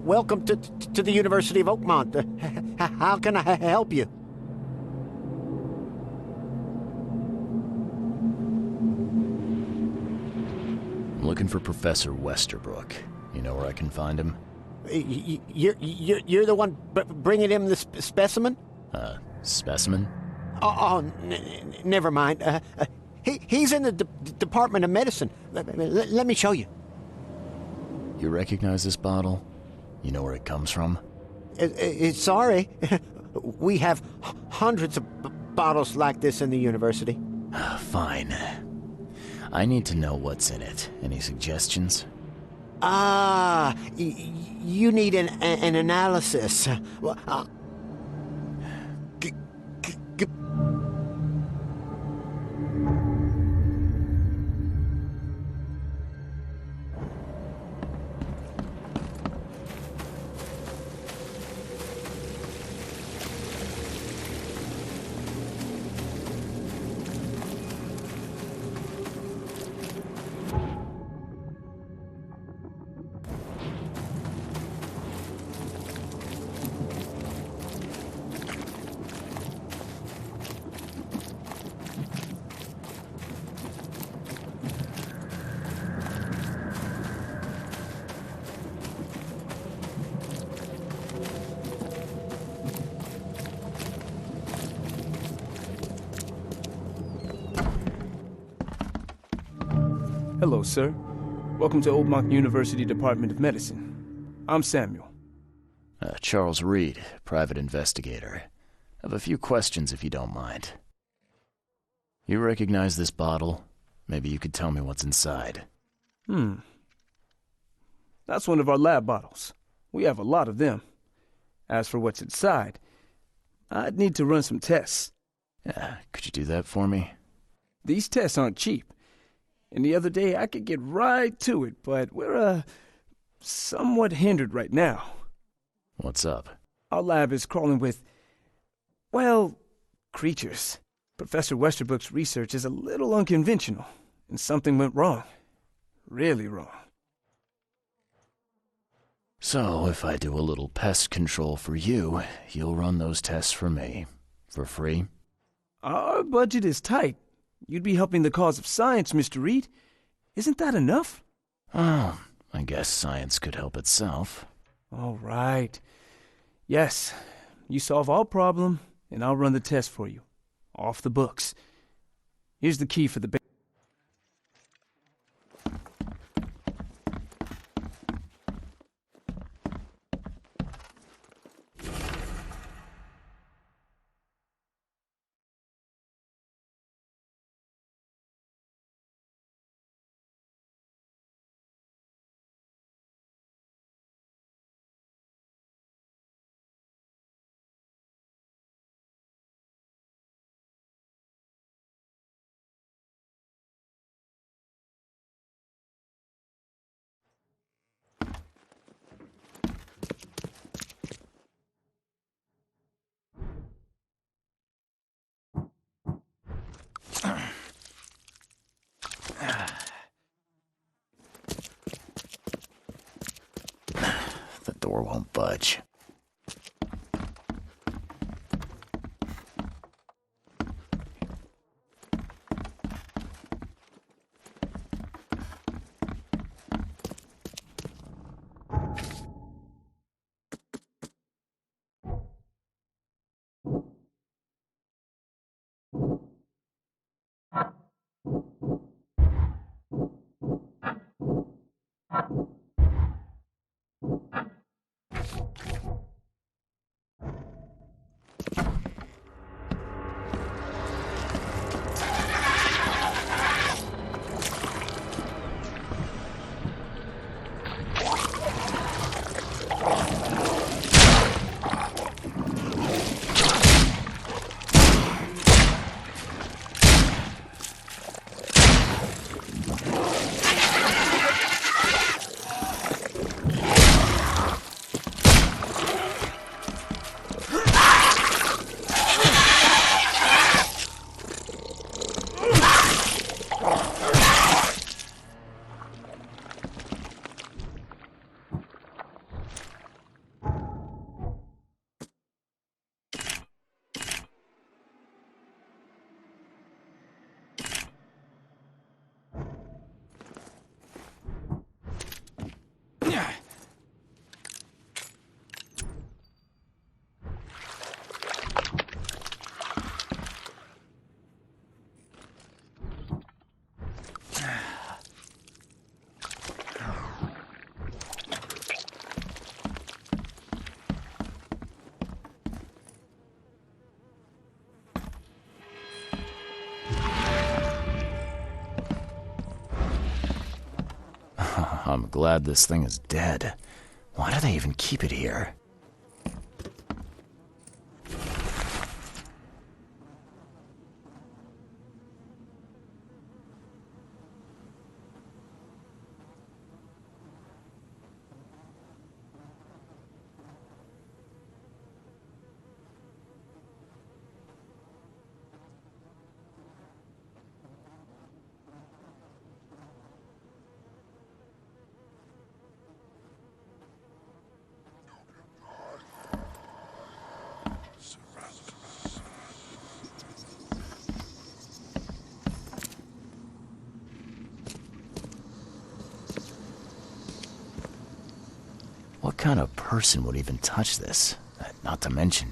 Welcome to the University of Oakmont. How can I help you? I'm looking for Professor Westerbrook. You know where I can find him? You're the one bringing him the specimen? Specimen? Never mind. He's in the Department of Medicine. Let me show you. You recognize this bottle? You know where it comes from? Sorry. We have hundreds of bottles like this in the university. Fine. I need to know what's in it. Any suggestions? You need an analysis. Hello, sir. Welcome to Oakmont University Department of Medicine. I'm Samuel. Charles Reed, private investigator. I have a few questions if you don't mind. You recognize this bottle? Maybe you could tell me what's inside. That's one of our lab bottles. We have a lot of them. As for what's inside, I'd need to run some tests. Could you do that for me? These tests aren't cheap. And the other day I could get right to it, but we're, somewhat hindered right now. What's up? Our lab is crawling with, well, creatures. Professor Westerbrook's research is a little unconventional, and something went wrong. Really wrong. So, if I do a little pest control for you, you'll run those tests for me. For free? Our budget is tight. You'd be helping the cause of science, Mr. Reed. Isn't that enough? Oh, I guess science could help itself. All right. Yes, you solve our problem, and I'll run the test for you. Off the books. Here's the key for the The door won't budge. I'm glad this thing is dead. Why do they even keep it here? What kind of person would even touch this? Not to mention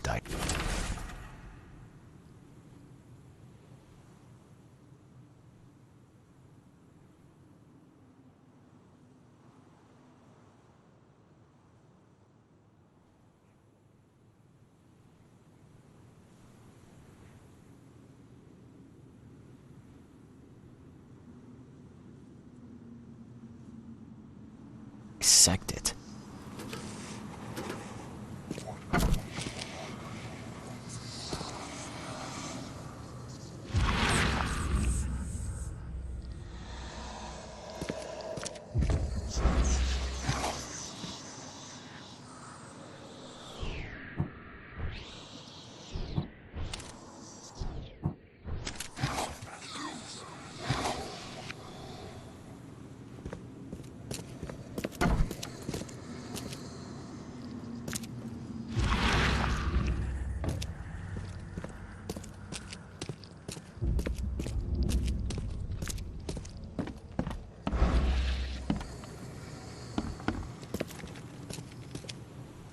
dissect it.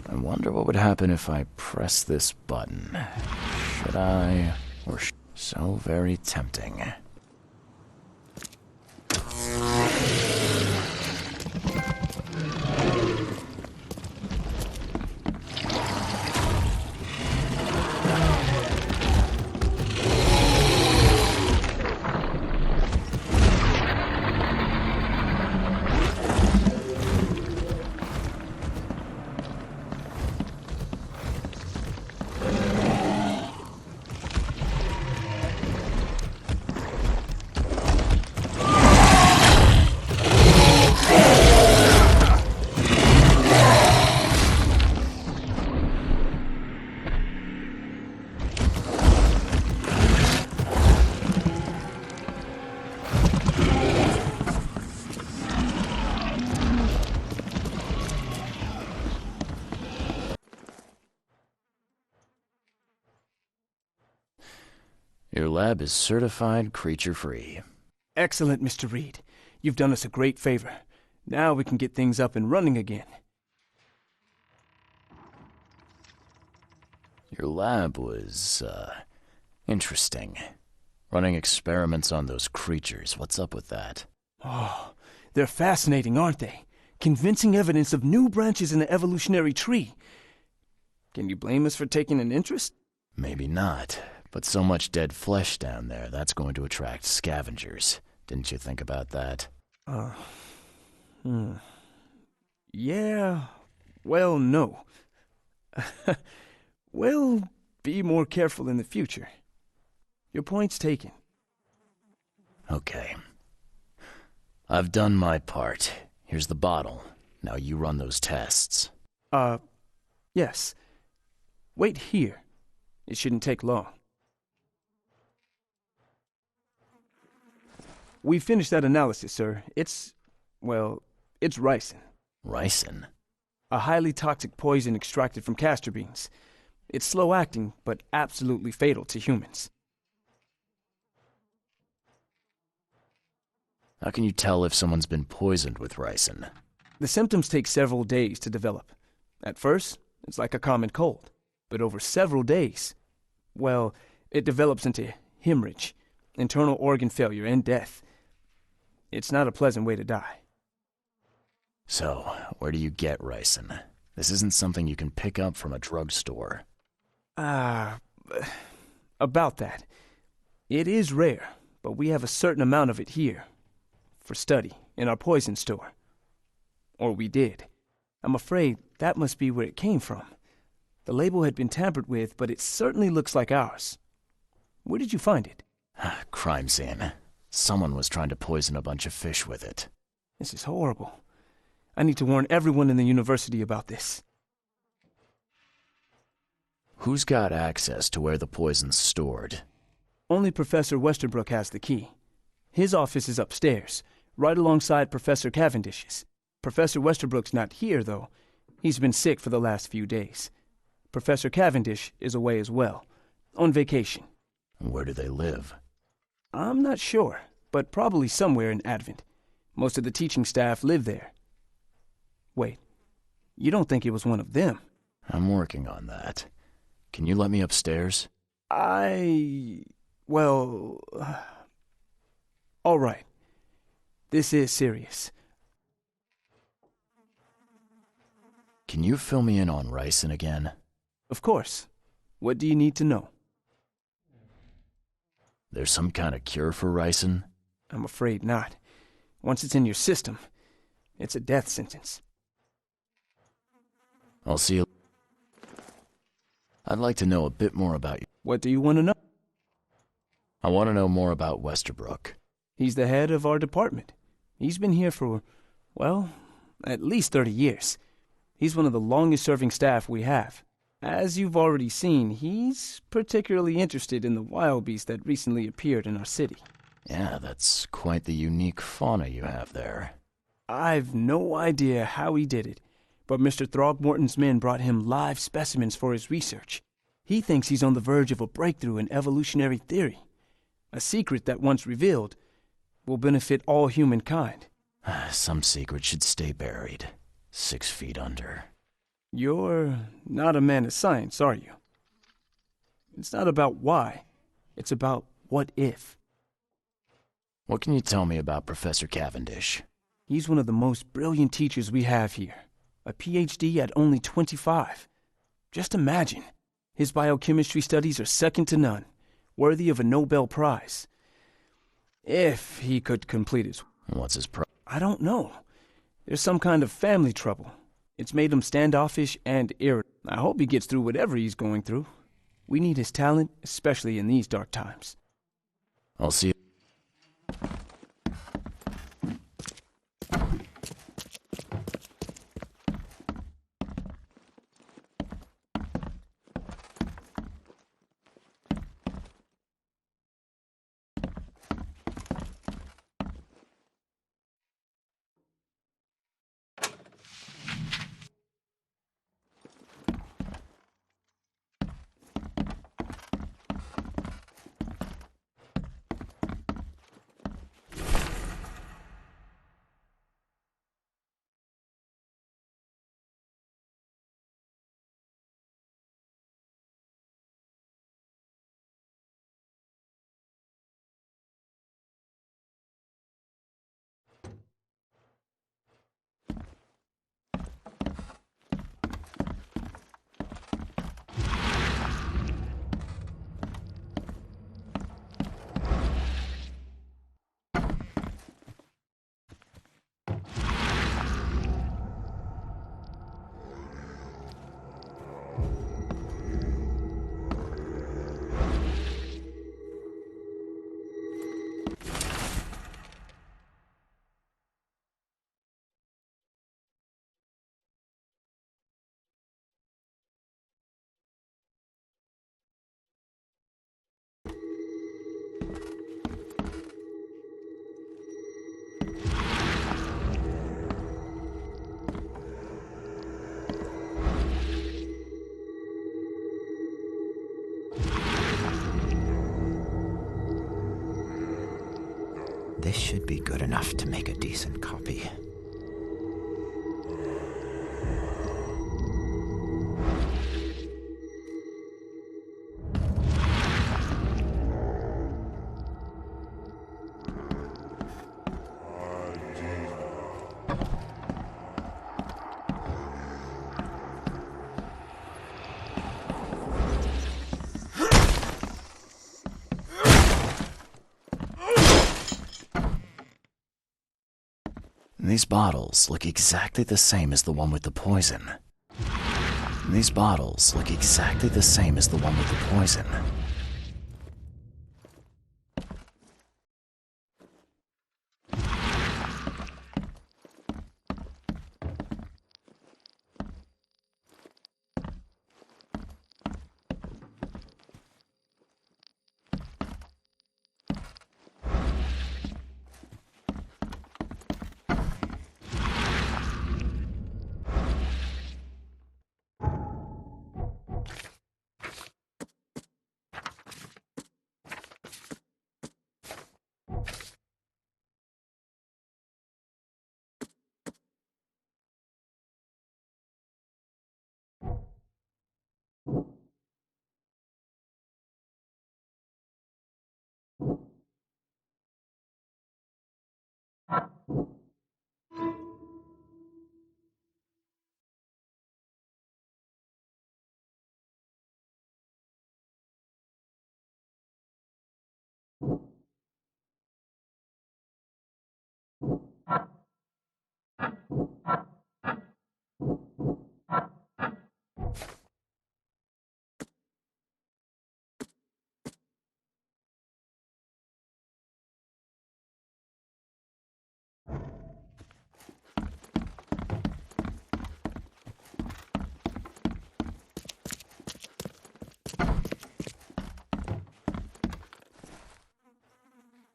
I wonder what would happen if I press this button. Should I? Or so very tempting. Your lab is certified creature-free. Excellent, Mr. Reed. You've done us a great favor. Now we can get things up and running again. Your lab was, interesting. Running experiments on those creatures. What's up with that? Oh, they're fascinating, aren't they? Convincing evidence of new branches in the evolutionary tree. Can you blame us for taking an interest? Maybe not. But so much dead flesh down there, that's going to attract scavengers. Didn't you think about that? Yeah, well, no. We'll be more careful in the future. Your point's taken. Okay. I've done my part. Here's the bottle. Now you run those tests. Yes. Wait here. It shouldn't take long. We finished that analysis, sir. It's ricin. Ricin? A highly toxic poison extracted from castor beans. It's slow-acting, but absolutely fatal to humans. How can you tell if someone's been poisoned with ricin? The symptoms take several days to develop. At first, it's like a common cold. But over several days, it develops into hemorrhage, internal organ failure, and death. It's not a pleasant way to die. So, where do you get ricin? This isn't something you can pick up from a drugstore. About that. It is rare, but we have a certain amount of it here. For study, in our poison store. Or we did. I'm afraid that must be where it came from. The label had been tampered with, but it certainly looks like ours. Where did you find it? Crime scene. Someone was trying to poison a bunch of fish with it. This is horrible. I need to warn everyone in the university about this. Who's got access to where the poison's stored? Only Professor Westerbrook has the key. His office is upstairs, right alongside Professor Cavendish's. Professor Westerbrook's not here, though. He's been sick for the last few days. Professor Cavendish is away as well, on vacation. Where do they live? I'm not sure, but probably somewhere in Advent. Most of the teaching staff live there. Wait, you don't think it was one of them? I'm working on that. Can you let me upstairs? Well... all right. This is serious. Can you fill me in on ricin again? Of course. What do you need to know? There's some kind of cure for ricin? I'm afraid not. Once it's in your system, it's a death sentence. I'll see you. I'd like to know a bit more about you. What do you want to know? I want to know more about Westerbrook. He's the head of our department. He's been here for, well, at least 30 years. He's one of the longest-serving staff we have. As you've already seen, he's particularly interested in the wild beast that recently appeared in our city. Yeah, that's quite the unique fauna you have there. I've no idea how he did it, but Mr. Throgmorton's men brought him live specimens for his research. He thinks he's on the verge of a breakthrough in evolutionary theory. A secret that, once revealed, will benefit all humankind. Some secret should stay buried, 6 feet under. You're not a man of science, are you? It's not about why. It's about what if. What can you tell me about Professor Cavendish? He's one of the most brilliant teachers we have here. A PhD at only 25. Just imagine. His biochemistry studies are second to none, worthy of a Nobel Prize. If he could complete his... What's his pro... I don't know. There's some kind of family trouble. It's made him standoffish and irritable. I hope he gets through whatever he's going through. We need his talent, especially in these dark times. I'll see you. This should be good enough to make a decent copy. These bottles look exactly the same as the one with the poison. These bottles look exactly the same as the one with the poison.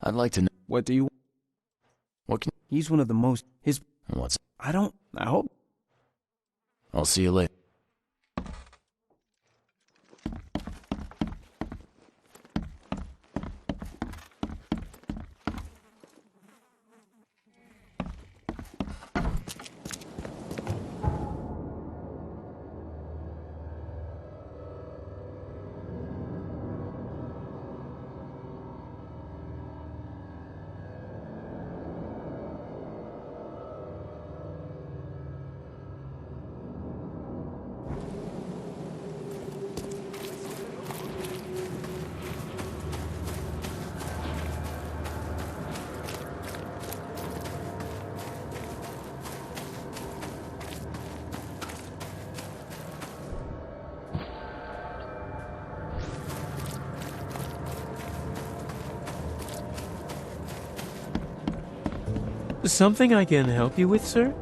I'd like to know. What do you... What can... He's one of the most... His... What's... I hope... I'll see you later. Something I can help you with, sir?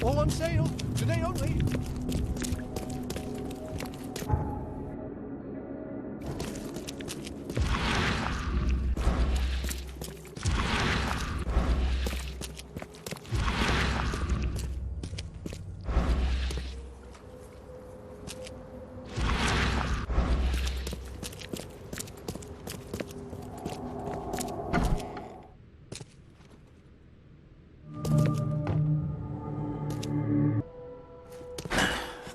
All on sale. Today only.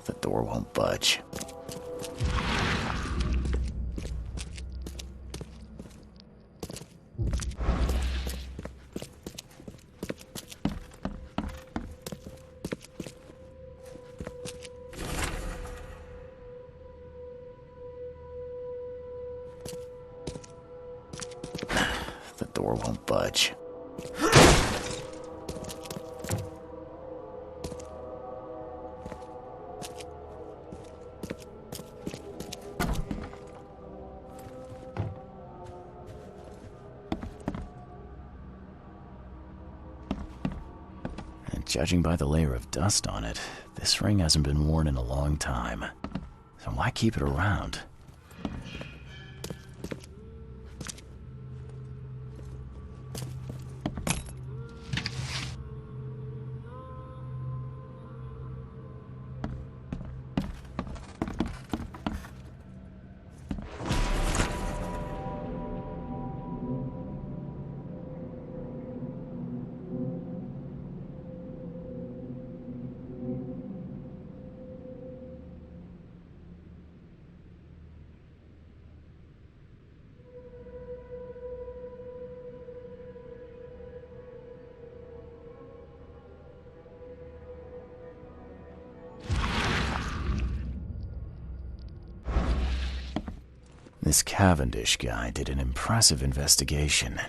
The door won't budge. The door won't budge. Judging by the layer of dust on it, this ring hasn't been worn in a long time. So why keep it around? This Cavendish guy did an impressive investigation,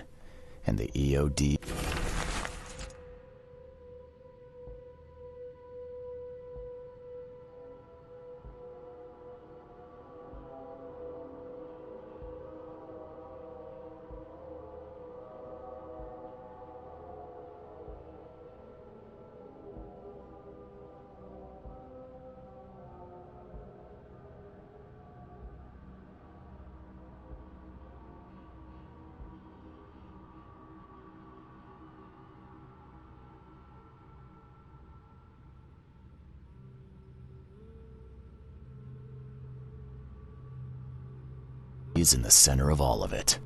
and the EOD... is in the center of all of it.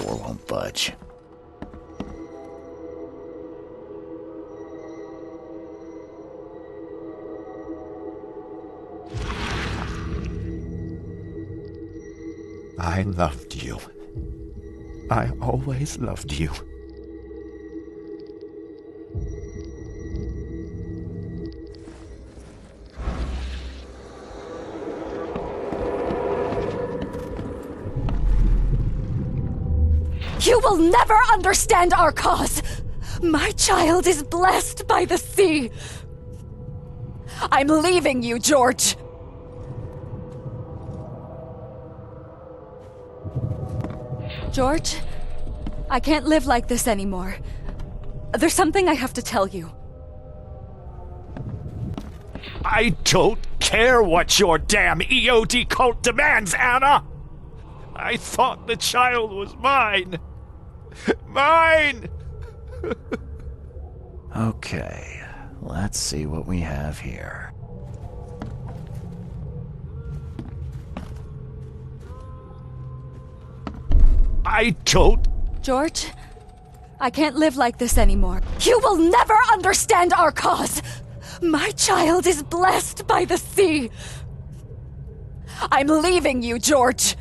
Door won't budge. I loved you. I always loved you. You will never understand our cause! My child is blessed by the sea! I'm leaving you, George! George, I can't live like this anymore. There's something I have to tell you. I don't care what your damn EOD cult demands, Anna! I thought the child was mine! Mine! Okay, let's see what we have here. I don't... George, I can't live like this anymore. You will never understand our cause! My child is blessed by the sea! I'm leaving you, George!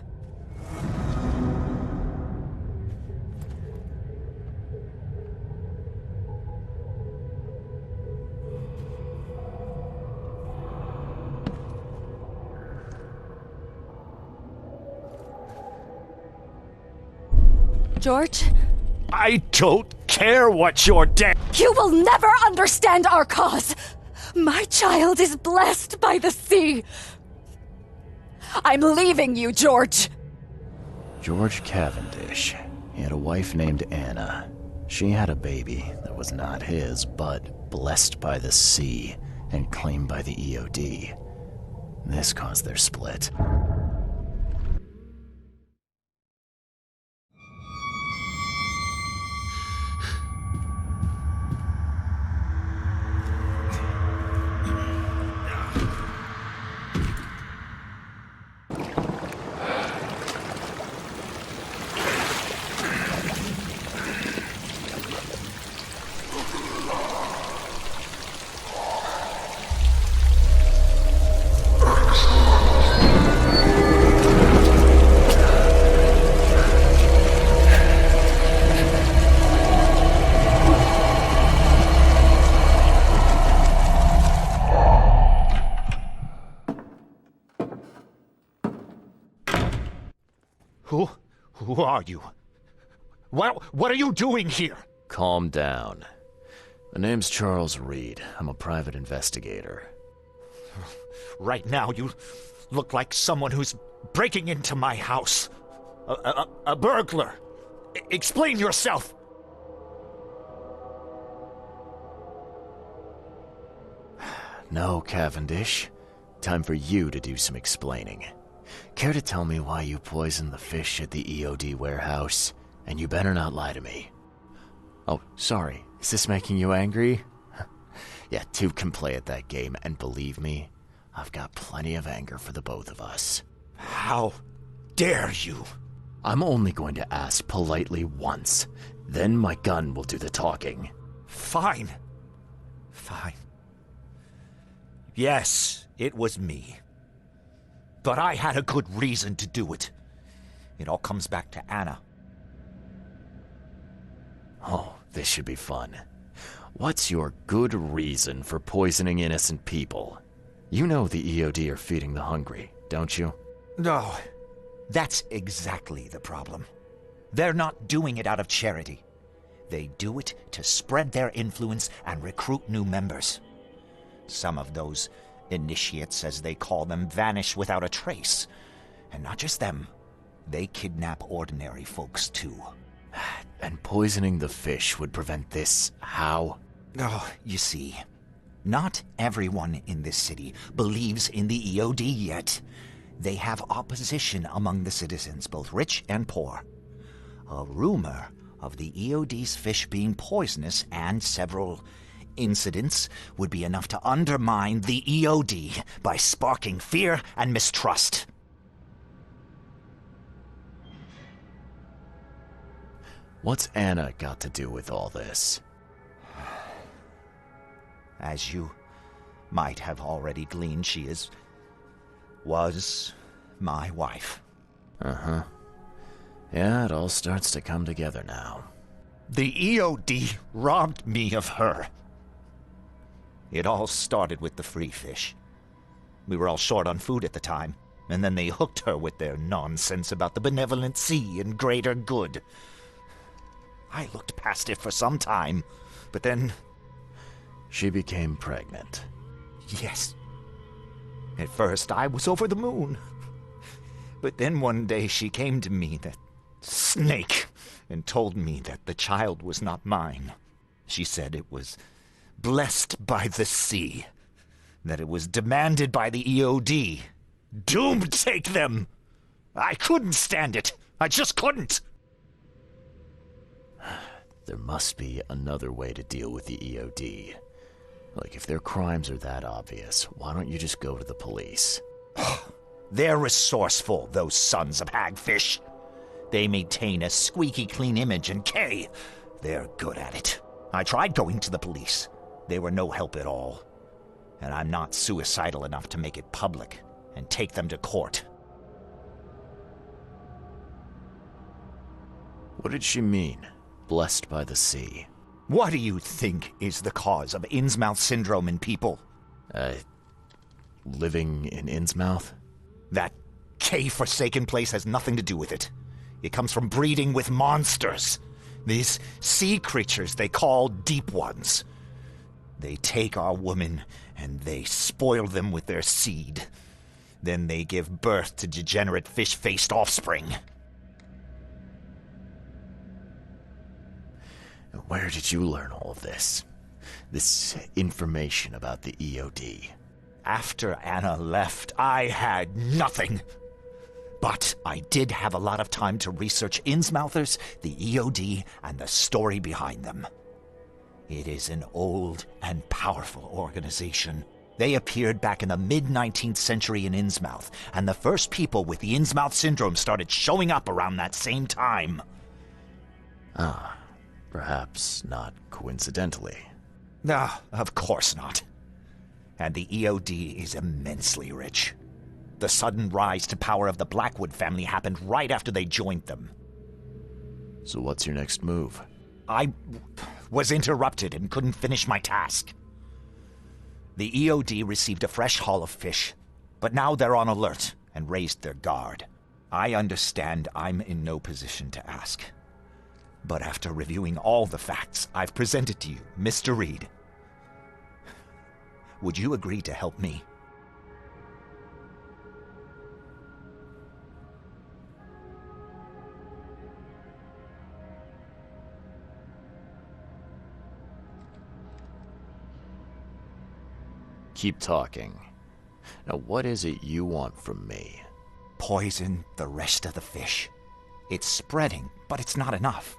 George? I don't care what your damn... You will never understand our cause! My child is blessed by the sea! I'm leaving you, George! George Cavendish. He had a wife named Anna. She had a baby that was not his, but blessed by the sea and claimed by the EOD. This caused their split. Who are you? What are you doing here? Calm down. My name's Charles Reed. I'm a private investigator. Right now, you look like someone who's breaking into my house. A burglar. Explain yourself. No, Cavendish. Time for you to do some explaining. Care to tell me why you poisoned the fish at the EOD warehouse? And you better not lie to me. Oh, sorry. Is this making you angry? Yeah, two can play at that game, and believe me, I've got plenty of anger for the both of us. How dare you? I'm only going to ask politely once. Then my gun will do the talking. Fine. Yes, it was me. But I had a good reason to do it. It all comes back to Anna. Oh, this should be fun. What's your good reason for poisoning innocent people? You know the EOD are feeding the hungry, don't you? No, that's exactly the problem. They're not doing it out of charity. They do it to spread their influence and recruit new members. Some of those initiates, as they call them, vanish without a trace. And not just them. They kidnap ordinary folks, too. And poisoning the fish would prevent this how? Oh, you see, not everyone in this city believes in the EOD yet. They have opposition among the citizens, both rich and poor. A rumor of the EOD's fish being poisonous and several incidents would be enough to undermine the EOD by sparking fear and mistrust. What's Anna got to do with all this? As you might have already gleaned, she was my wife. Uh-huh. Yeah, it all starts to come together now. The EOD robbed me of her. It all started with the free fish. We were all short on food at the time, and then they hooked her with their nonsense about the benevolent sea and greater good. I looked past it for some time, but then... She became pregnant. Yes. At first, I was over the moon. But then one day she came to me, that snake, and told me that the child was not mine. She said it was blessed by the sea, that it was demanded by the EOD. Doomed take them! I couldn't stand it. I just couldn't. There must be another way to deal with the EOD. Like, if their crimes are that obvious, why don't you just go to the police? They're resourceful, those sons of hagfish. They maintain a squeaky clean image, and they're good at it. I tried going to the police. They were no help at all. And I'm not suicidal enough to make it public and take them to court. What did she mean? Blessed by the sea. What do you think is the cause of Innsmouth syndrome in people? Living in Innsmouth? That K-forsaken place has nothing to do with it. It comes from breeding with monsters. These sea creatures they call Deep Ones. They take our women and they spoil them with their seed. Then they give birth to degenerate fish-faced offspring. Where did you learn all of this? This information about the EOD? After Anna left, I had nothing. But I did have a lot of time to research Innsmouthers, the EOD, and the story behind them. It is an old and powerful organization. They appeared back in the mid-19th century in Innsmouth, and the first people with the Innsmouth syndrome started showing up around that same time. Perhaps not coincidentally. No, of course not. And the EOD is immensely rich. The sudden rise to power of the Blackwood family happened right after they joined them. So what's your next move? I was interrupted and couldn't finish my task. The EOD received a fresh haul of fish, but now they're on alert and raised their guard. I understand I'm in no position to ask. But after reviewing all the facts I've presented to you, Mr. Reed, would you agree to help me? Keep talking. Now, what is it you want from me? Poison the rest of the fish. It's spreading, but it's not enough.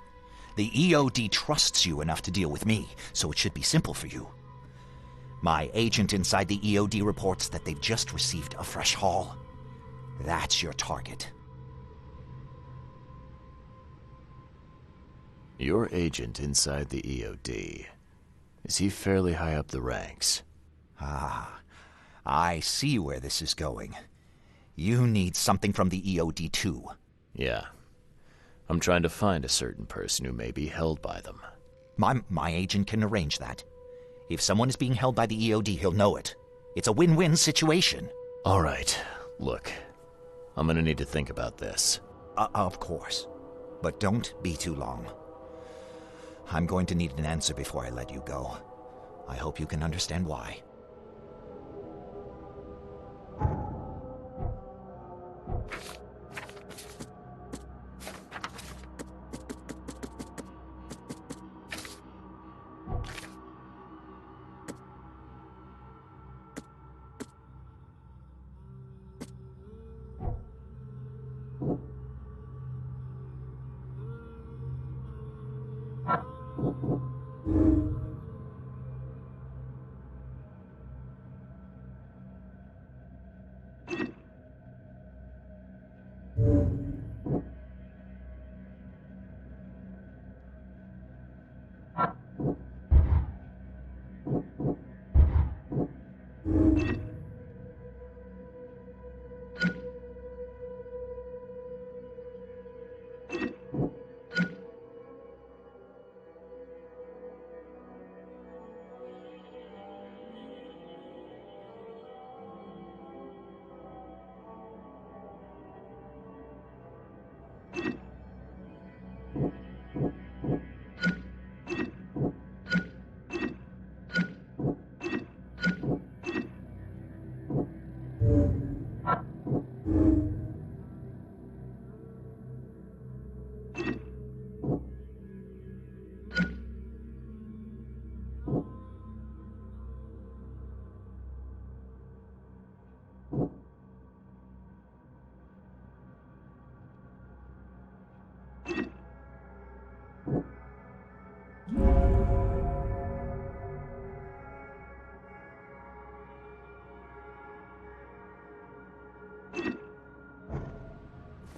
The EOD trusts you enough to deal with me, so it should be simple for you. My agent inside the EOD reports that they've just received a fresh haul. That's your target. Your agent inside the EOD. Is he fairly high up the ranks? I see where this is going. You need something from the EOD too. Yeah. I'm trying to find a certain person who may be held by them. My agent can arrange that. If someone is being held by the EOD, he'll know it. It's a win-win situation. All right. Look, I'm gonna need to think about this. Of course. But don't be too long. I'm going to need an answer before I let you go. I hope you can understand why.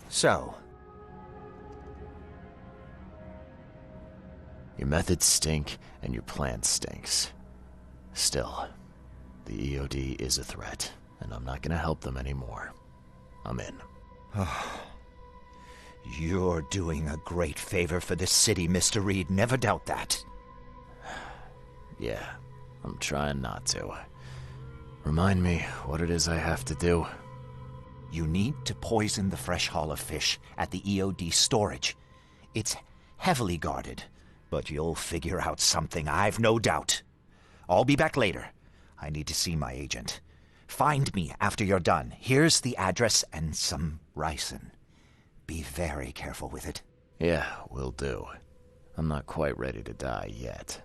So, Your methods stink, and your plan stinks. Still, the EOD is a threat, and I'm not gonna help them anymore. I'm in. you're doing a great favor for this city, Mr. Reed. Never doubt that. Yeah, I'm trying not to. Remind me what it is I have to do. You need to poison the fresh haul of fish at the EOD storage. It's heavily guarded, but you'll figure out something, I've no doubt. I'll be back later. I need to see my agent. Find me after you're done. Here's the address and some ricin. Be very careful with it. Yeah, will do. I'm not quite ready to die yet.